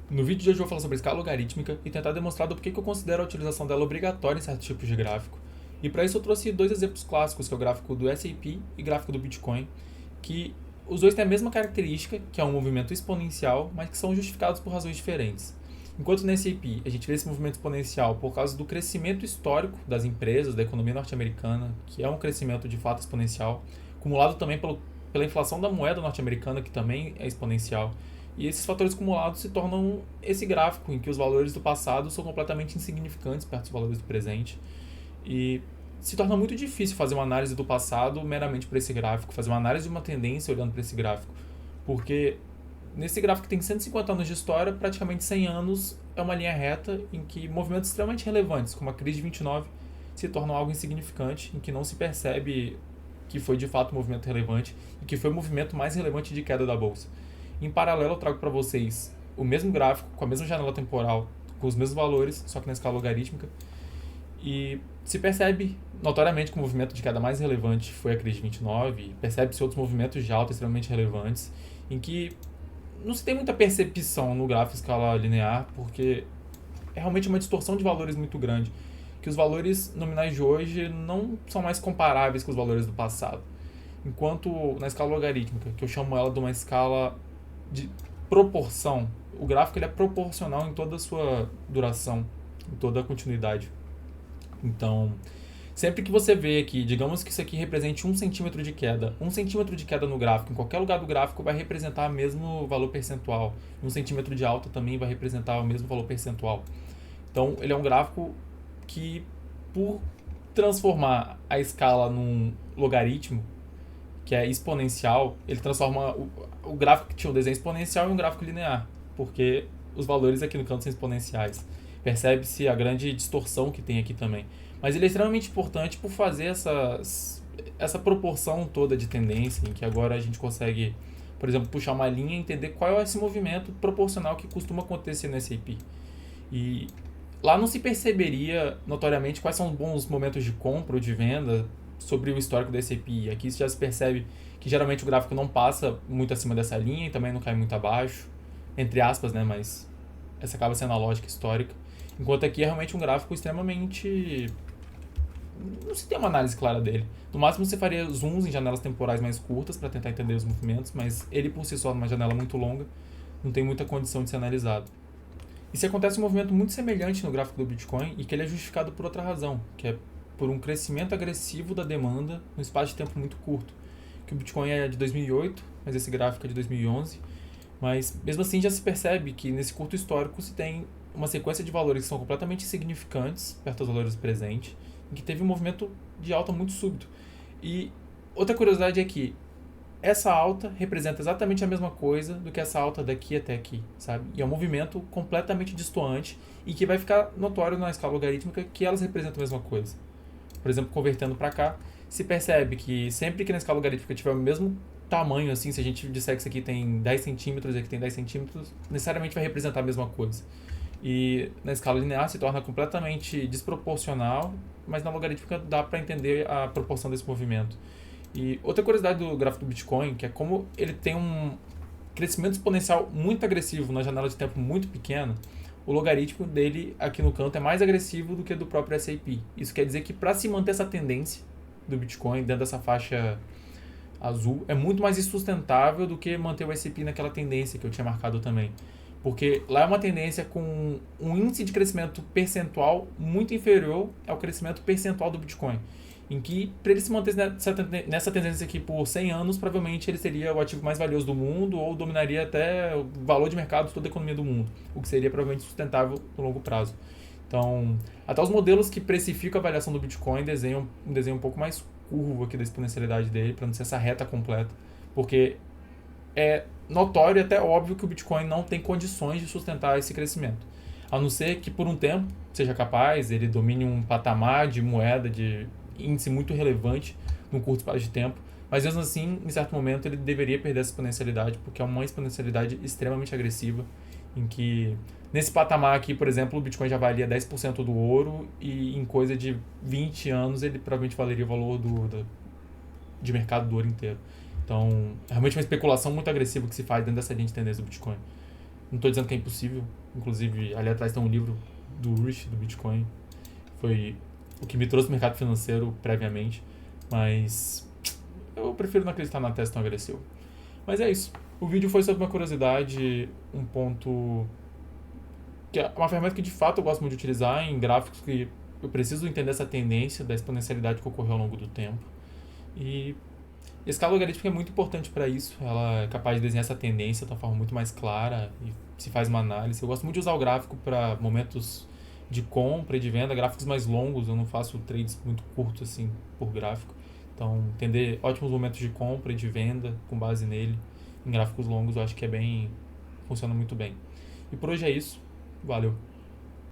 No vídeo de hoje eu vou falar sobre escala logarítmica e tentar demonstrar do porquê que eu considero a utilização dela obrigatória em certos tipos de gráfico. E para isso eu trouxe dois exemplos clássicos, que é o gráfico do S&P e gráfico do Bitcoin, que os dois têm a mesma característica, que é um movimento exponencial, mas que são justificados por razões diferentes. Enquanto no S&P a gente vê esse movimento exponencial por causa do crescimento histórico das empresas, da economia norte-americana, que é um crescimento de fato exponencial, acumulado também pela inflação da moeda norte-americana, que também é exponencial. E esses fatores acumulados se tornam esse gráfico em que os valores do passado são completamente insignificantes perto dos valores do presente. E se torna muito difícil fazer uma análise do passado meramente para esse gráfico, fazer uma análise de uma tendência olhando para esse gráfico. Porque nesse gráfico que tem 150 anos de história, praticamente 100 anos é uma linha reta em que movimentos extremamente relevantes, como a crise de 29, se tornam algo insignificante, em que não se percebe que foi de fato um movimento relevante e que foi o movimento mais relevante de queda da bolsa. Em paralelo, eu trago para vocês o mesmo gráfico, com a mesma janela temporal, com os mesmos valores, só que na escala logarítmica, e se percebe notoriamente que o movimento de queda mais relevante foi a crise de 29, e percebe-se outros movimentos de alta extremamente relevantes, em que não se tem muita percepção no gráfico escala linear, porque é realmente uma distorção de valores muito grande, que os valores nominais de hoje não são mais comparáveis com os valores do passado. Enquanto na escala logarítmica, que eu chamo ela de uma escala de proporção, o gráfico ele é proporcional em toda a sua duração, em toda a continuidade. Então, sempre que você vê aqui, digamos que isso aqui represente 1 centímetro de queda, 1 centímetro de queda no gráfico, em qualquer lugar do gráfico vai representar o mesmo valor percentual. 1 centímetro de alta também vai representar o mesmo valor percentual. Então, ele é um gráfico que, por transformar a escala num logaritmo, que é exponencial, ele transforma o gráfico que tinha um desenho exponencial em um gráfico linear, porque os valores aqui no canto são exponenciais. Percebe-se a grande distorção que tem aqui também. Mas ele é extremamente importante por fazer essa proporção toda de tendência, em que agora a gente consegue, por exemplo, puxar uma linha e entender qual é esse movimento proporcional que costuma acontecer no S&P. E lá não se perceberia notoriamente quais são os bons momentos de compra ou de venda sobre o histórico do S&P. Aqui já se percebe que geralmente o gráfico não passa muito acima dessa linha e também não cai muito abaixo, entre aspas, né, mas essa acaba sendo a lógica histórica. Enquanto aqui é realmente um gráfico extremamente... não se tem uma análise clara dele. No máximo você faria zooms em janelas temporais mais curtas para tentar entender os movimentos, mas ele por si só, numa janela muito longa, não tem muita condição de ser analisado. E se acontece um movimento muito semelhante no gráfico do Bitcoin e que ele é justificado por outra razão, que é por um crescimento agressivo da demanda num espaço de tempo muito curto. Que o Bitcoin é de 2008, mas esse gráfico é de 2011. Mas mesmo assim já se percebe que nesse curto histórico se tem uma sequência de valores que são completamente insignificantes perto dos valores do presente, em que teve um movimento de alta muito súbito. E outra curiosidade é que essa alta representa exatamente a mesma coisa do que essa alta daqui até aqui, sabe? E é um movimento completamente distoante e que vai ficar notório na escala logarítmica que elas representam a mesma coisa. Por exemplo, convertendo para cá, se percebe que sempre que na escala logarítmica tiver o mesmo tamanho, assim, se a gente disser que isso aqui tem 10 centímetros e aqui tem 10 centímetros, necessariamente vai representar a mesma coisa. E na escala linear se torna completamente desproporcional, mas na logarítmica dá para entender a proporção desse movimento. E outra curiosidade do gráfico do Bitcoin, que é como ele tem um crescimento exponencial muito agressivo na janela de tempo muito pequena, o logaritmo dele aqui no canto é mais agressivo do que do próprio S&P. Isso quer dizer que para se manter essa tendência do Bitcoin dentro dessa faixa azul, é muito mais insustentável do que manter o S&P naquela tendência que eu tinha marcado também. Porque lá é uma tendência com um índice de crescimento percentual muito inferior ao crescimento percentual do Bitcoin. Em que, para ele se manter nessa tendência aqui por 100 anos, provavelmente ele seria o ativo mais valioso do mundo ou dominaria até o valor de mercado de toda a economia do mundo, o que seria provavelmente sustentável no longo prazo. Então, até os modelos que precificam a variação do Bitcoin desenham um desenho um pouco mais curvo aqui da exponencialidade dele, para não ser essa reta completa, porque é notório e até óbvio que o Bitcoin não tem condições de sustentar esse crescimento. A não ser que por um tempo seja capaz, ele domine um patamar de moeda, de índice muito relevante num curto espaço de tempo, mas mesmo assim, em certo momento, ele deveria perder essa exponencialidade, porque é uma exponencialidade extremamente agressiva, em que nesse patamar aqui, por exemplo, o Bitcoin já valia 10% do ouro e em coisa de 20 anos ele provavelmente valeria o valor de mercado do ouro inteiro. Então, é realmente uma especulação muito agressiva que se faz dentro dessa linha de tendência do Bitcoin. Não estou dizendo que é impossível. Inclusive, ali atrás tem um livro do Urich, do Bitcoin. Foi o que me trouxe no mercado financeiro previamente. Mas eu prefiro não acreditar na tese tão agressiva. Mas é isso. O vídeo foi sobre uma curiosidade, um ponto que é uma ferramenta que de fato eu gosto muito de utilizar em gráficos que eu preciso entender essa tendência da exponencialidade que ocorreu ao longo do tempo. E a escala logarítmica é muito importante para isso. Ela é capaz de desenhar essa tendência de uma forma muito mais clara e se faz uma análise. Eu gosto muito de usar o gráfico para momentos de compra e de venda, gráficos mais longos. Eu não faço trades muito curtos assim por gráfico. Então, entender ótimos momentos de compra e de venda com base nele em gráficos longos, eu acho que funciona muito bem. E por hoje é isso. Valeu.